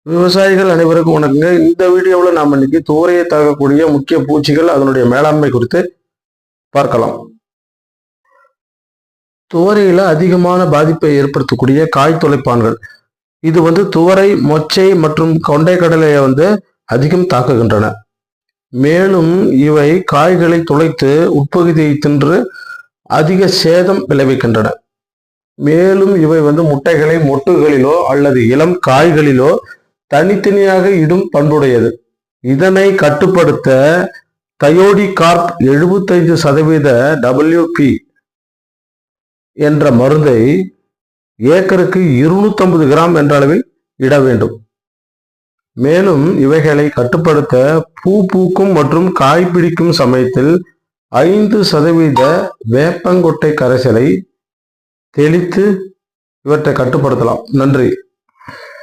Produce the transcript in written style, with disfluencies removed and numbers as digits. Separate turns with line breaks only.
விவசாயிகள் அனைவருக்கும் வணக்கங்க. இந்த வீடியோவில் நாம் இன்னைக்கு துவரையை தாக்கக்கூடிய முக்கிய பூச்சிகள் அதனுடைய மேலாண்மை குறித்து பார்க்கலாம். துவரையில அதிகமான பாதிப்பை ஏற்படுத்தக்கூடிய காய் துளைப்பான்கள் இது துவரை, மொச்சை மற்றும் கொண்டை கடலையை அதிகம் தாக்குகின்றன. மேலும் இவை காய்களை துளைத்து உட்பகுதியை தின்று அதிக சேதம் விளைவிக்கின்றன. மேலும் இவை முட்டைகளை மொட்டுகளிலோ அல்லது இளம் காய்களிலோ தனித்தனியாக இடும் பண்புடையது. இதனை கட்டுப்படுத்த தயோடிகார்ப் 75% WP என்ற மருந்தை ஏக்கருக்கு 250 கிராம் என்ற அளவில் இட வேண்டும். மேலும் இவைகளை கட்டுப்படுத்த பூ பூக்கும் மற்றும் காய் பிடிக்கும் சமயத்தில் 5% வேப்பங்கொட்டை கரைசலை தெளித்து இவற்றை கட்டுப்படுத்தலாம். நன்றி.